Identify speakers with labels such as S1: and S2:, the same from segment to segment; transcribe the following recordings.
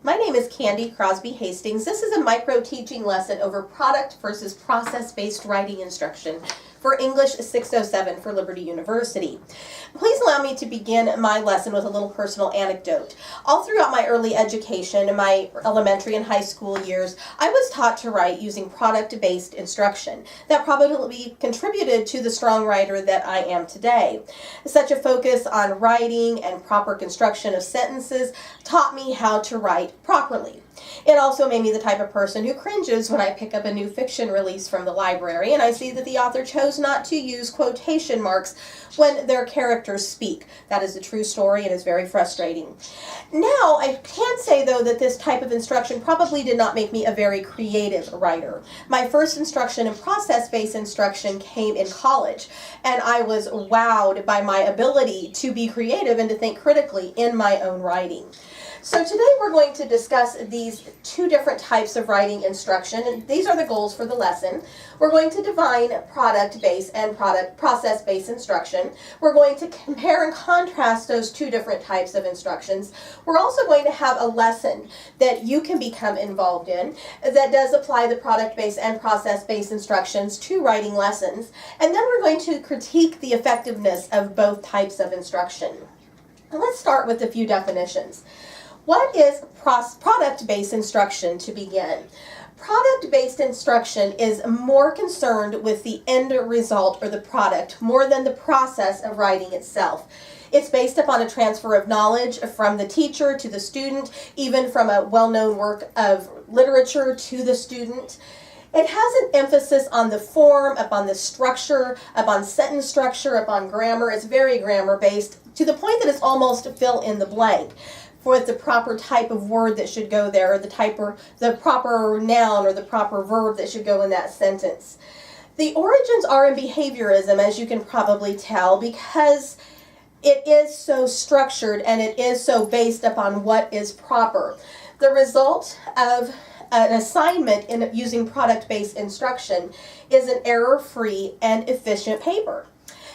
S1: My name is Candy Crosby Hastings. This is a micro teaching lesson over product versus process-based writing instruction for English 607 for Liberty University. Please allow me to begin my lesson with a little personal anecdote. All throughout my early education, in my elementary and high school years, I was taught to write using product-based instruction. That probably contributed to the strong writer that I am today. Such a focus on writing and proper construction of sentences taught me how to write properly. It also made me the type of person who cringes when I pick up a new fiction release from the library and I see that the author chose not to use quotation marks when their characters speak. That is a true story and is very frustrating. Now, I can say, though, that this type of instruction probably did not make me a very creative writer. My first instruction in process-based instruction came in college, and I was wowed by my ability to be creative and to think critically in my own writing. So today we're going to discuss these two different types of writing instruction, and these are the goals for the lesson. We're going to define product-based and process-based instruction. We're going to compare and contrast those two different types of instructions. We're also going to have a lesson that you can become involved in that does apply the product-based and process-based instructions to writing lessons. And then we're going to critique the effectiveness of both types of instruction. Now let's start with a few definitions. What is product-based instruction to begin? Product-based instruction is more concerned with the end result or the product more than the process of writing itself. It's based upon a transfer of knowledge from the teacher to the student, even from a well-known work of literature to the student. It has an emphasis on the form, upon the structure, upon sentence structure, upon grammar. It's very grammar-based to the point that it's almost fill in the blank for the proper type of word that should go there, or the proper noun or the proper verb that should go in that sentence. The origins are in behaviorism, as you can probably tell, because it is so structured and it is so based upon what is proper. The result of an assignment in using product-based instruction is an error-free and efficient paper.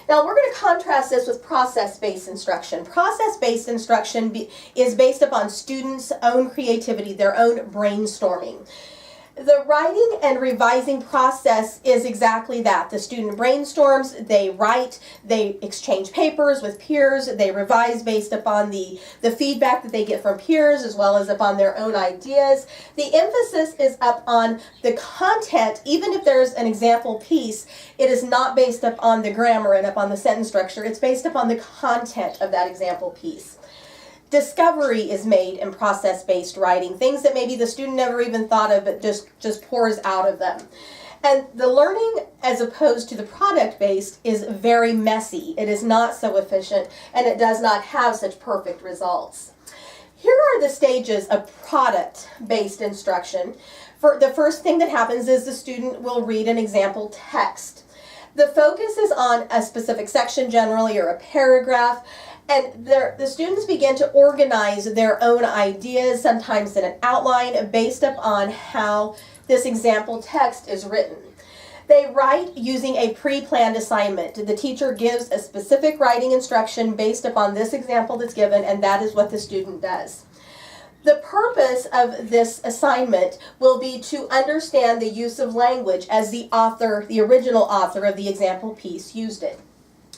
S1: Now we're going to contrast this with process-based instruction. Process-based instruction is based upon students' own creativity, their own brainstorming. The writing and revising process is exactly that. The student brainstorms, they write, they exchange papers with peers, they revise based upon the feedback that they get from peers as well as upon their own ideas. The emphasis is up on the content. Even if there's an example piece, it is not based upon the grammar and upon the sentence structure. It's based upon the content of that example piece. Discovery is made in process-based writing, things that maybe the student never even thought of, but just pours out of them. And the learning, as opposed to the product-based, is very messy. It is not so efficient, and it does not have such perfect results. Here are the stages of product-based instruction. The first thing that happens is the student will read an example text. The focus is on a specific section generally, or a paragraph, and the students begin to organize their own ideas, sometimes in an outline, based upon how this example text is written. They write using a pre-planned assignment. The teacher gives a specific writing instruction based upon this example that's given, and that is what the student does. The purpose of this assignment will be to understand the use of language as the original author of the example piece used it.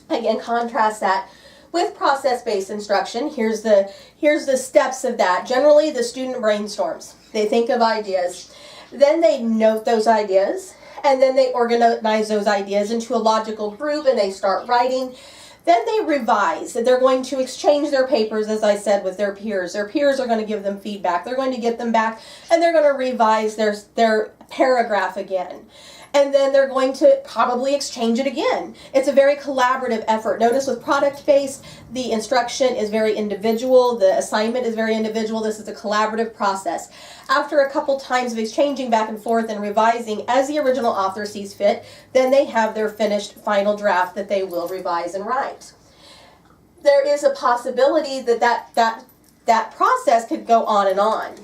S1: Again, contrast that with process-based instruction. Here's the steps of that. Generally, the student brainstorms. They think of ideas. Then they note those ideas, and then they organize those ideas into a logical group, and they start writing. Then they revise. They're going to exchange their papers, as I said, with their peers. Their peers are going to give them feedback. They're going to get them back, and they're going to revise their paragraph again. And then they're going to probably exchange it again. It's a very collaborative effort. Notice with product-based, the instruction is very individual. The assignment is very individual. This is a collaborative process. After a couple times of exchanging back and forth and revising as the original author sees fit, then they have their finished final draft that they will revise and write. There is a possibility that process could go on and on.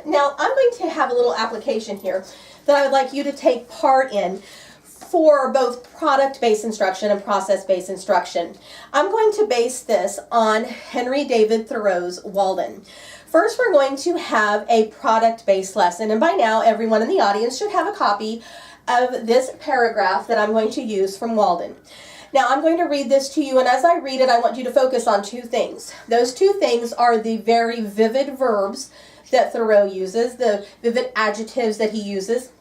S1: Now, I'm going to have a little application here that I would like you to take part in for both product-based instruction and process-based instruction. I'm going to base this on Henry David Thoreau's Walden. First, we're going to have a product-based lesson, and by now everyone in the audience should have a copy of this paragraph that I'm going to use from Walden. Now, I'm going to read this to you, and as I read it, I want you to focus on two things. Those two things are the very vivid verbs that Thoreau uses, the vivid adjectives that he uses,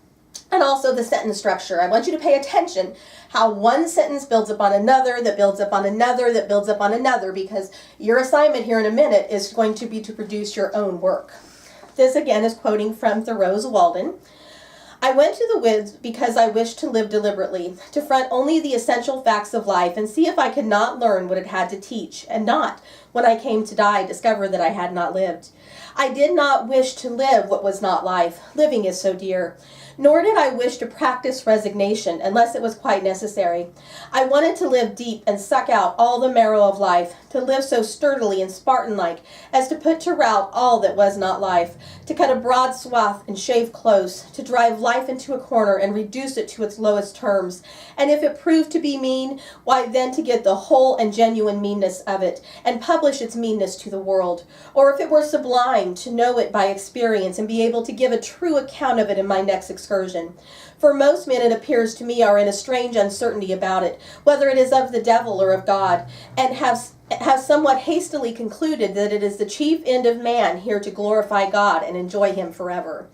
S1: and also the sentence structure. I want you to pay attention how one sentence builds upon another, that builds upon another, that builds upon another, because your assignment here in a minute is going to be to produce your own work. This, again, is quoting from Thoreau's Walden. I went to the woods because I wished to live deliberately, to front only the essential facts of life and see if I could not learn what it had to teach, and not, when I came to die, discover that I had not lived. I did not wish to live what was not life. Living is so dear. Nor did I wish to practice resignation unless it was quite necessary. I wanted to live deep and suck out all the marrow of life, to live so sturdily and Spartan-like as to put to rout all that was not life, to cut a broad swath and shave close, to drive life into a corner and reduce it to its lowest terms, and if it proved to be mean, why then to get the whole and genuine meanness of it, and publish its meanness to the world, or if it were sublime, to know it by experience and be able to give a true account of it in my next excursion. For most men, it appears to me, are in a strange uncertainty about it, whether it is of the devil or of God, and have somewhat hastily concluded that it is the chief end of man here to glorify God and enjoy him forever.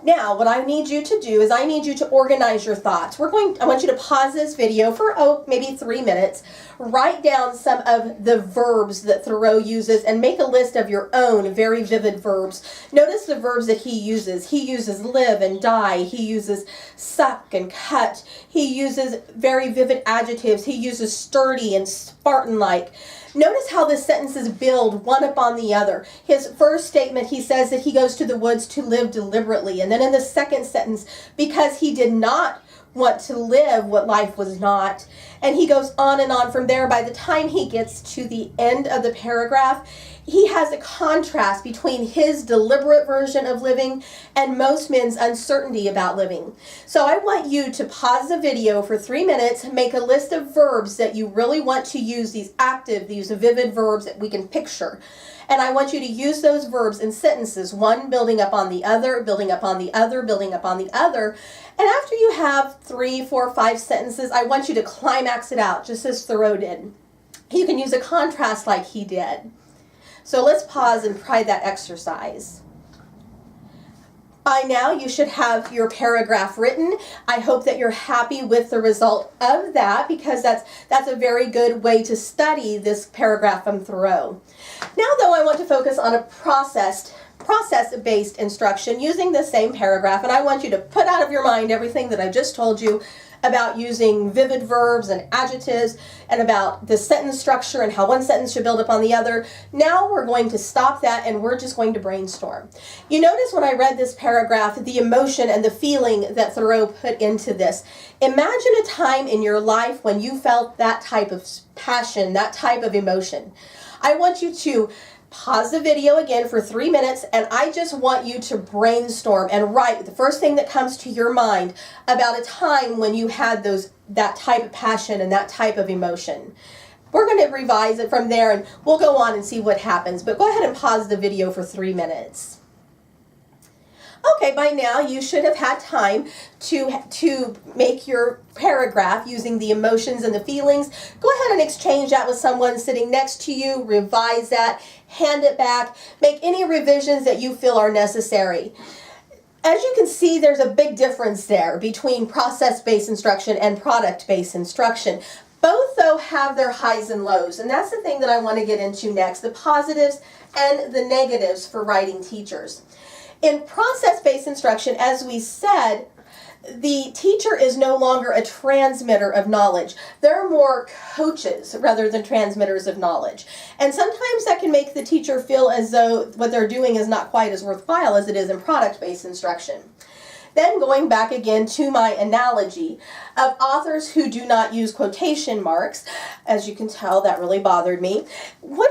S1: Now, what I need you to do is I need you to organize your thoughts. I want you to pause this video for, maybe 3 minutes. Write down some of the verbs that Thoreau uses and make a list of your own very vivid verbs. Notice the verbs that he uses. He uses live and die. He uses suck and cut. He uses very vivid adjectives. He uses sturdy and Spartan-like. Notice how the sentences build one upon the other. His first statement, he says that he goes to the woods to live deliberately. And then in the second sentence, because he did not want to live what life was not. And he goes on and on from there. By the time he gets to the end of the paragraph, he has a contrast between his deliberate version of living and most men's uncertainty about living. So I want you to pause the video for 3 minutes, make a list of verbs that you really want to use, these active, these vivid verbs that we can picture. And I want you to use those verbs in sentences, one building up on the other, building up on the other, building up on the other. And after you have 3, 4, 5 sentences, I want you to climax it out, just as Thoreau did. You can use a contrast like he did. So let's pause and try that exercise. By now, you should have your paragraph written. I hope that you're happy with the result of that, because that's a very good way to study this paragraph from Thoreau. Now, though, I want to focus on a process-based instruction using the same paragraph, and I want you to put out of your mind everything that I just told you about using vivid verbs and adjectives and about the sentence structure and how one sentence should build upon the other. Now we're going to stop that and we're just going to brainstorm. You notice when I read this paragraph, the emotion and the feeling that Thoreau put into this. Imagine a time in your life when you felt that type of passion, that type of emotion. I want you to pause the video again for 3 minutes, and I just want you to brainstorm and write the first thing that comes to your mind about a time when you had that type of passion and that type of emotion. We're going to revise it from there, and we'll go on and see what happens, but go ahead and pause the video for 3 minutes. Okay, by now you should have had time to make your paragraph using the emotions and the feelings. Go ahead and exchange that with someone sitting next to you, revise that, hand it back, make any revisions that you feel are necessary. As you can see, there's a big difference there between process-based instruction and product-based instruction. Both, though, have their highs and lows, and that's the thing that I want to get into next, the positives and the negatives for writing teachers. In process-based instruction, as we said, the teacher is no longer a transmitter of knowledge. They're more coaches rather than transmitters of knowledge. And sometimes that can make the teacher feel as though what they're doing is not quite as worthwhile as it is in product-based instruction. Then going back again to my analogy of authors who do not use quotation marks, as you can tell, that really bothered me. What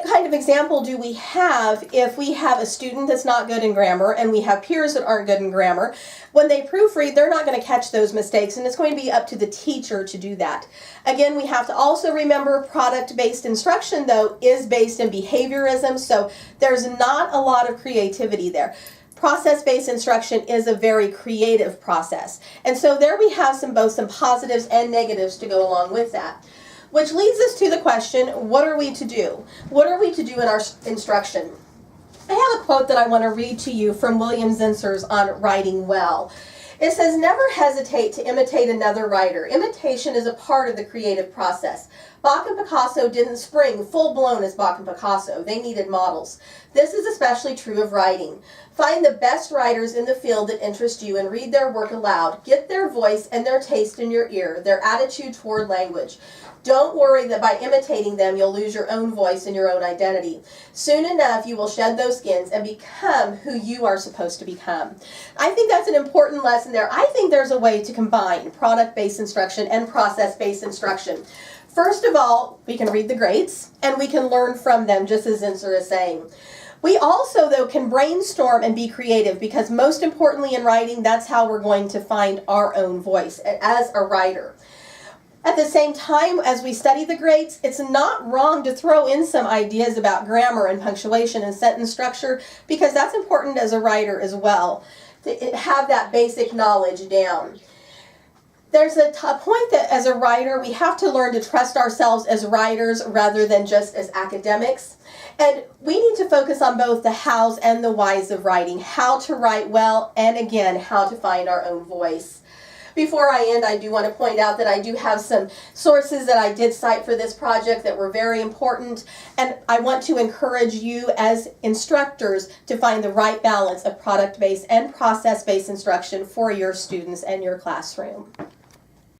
S1: kind of example do we have if we have a student that's not good in grammar and we have peers that aren't good in grammar? When they proofread, they're not going to catch those mistakes, and it's going to be up to the teacher to do that. Again, we have to also remember product-based instruction, though, is based in behaviorism, so there's not a lot of creativity there. Process-based instruction is a very creative process. And so there we have both some positives and negatives to go along with that. Which leads us to the question, what are we to do? What are we to do in our instruction? I have a quote that I want to read to you from William Zinsser's on writing well. It says, "Never hesitate to imitate another writer. Imitation is a part of the creative process. Bach and Picasso didn't spring full-blown as Bach and Picasso. They needed models. This is especially true of writing. Find the best writers in the field that interest you and read their work aloud. Get their voice and their taste in your ear, their attitude toward language. Don't worry that by imitating them you'll lose your own voice and your own identity. Soon enough you will shed those skins and become who you are supposed to become." I think that's an important lesson there. I think there's a way to combine product-based instruction and process-based instruction. First of all, we can read the greats and we can learn from them, just as Zinsser is saying. We also, though, can brainstorm and be creative, because most importantly in writing, that's how we're going to find our own voice as a writer. At the same time, as we study the greats, it's not wrong to throw in some ideas about grammar and punctuation and sentence structure, because that's important as a writer as well, to have that basic knowledge down. There's a point that as a writer, we have to learn to trust ourselves as writers rather than just as academics. And we need to focus on both the hows and the whys of writing, how to write well, and again, how to find our own voice. Before I end, I do want to point out that I do have some sources that I did cite for this project that were very important, and I want to encourage you as instructors to find the right balance of product-based and process-based instruction for your students and your classroom.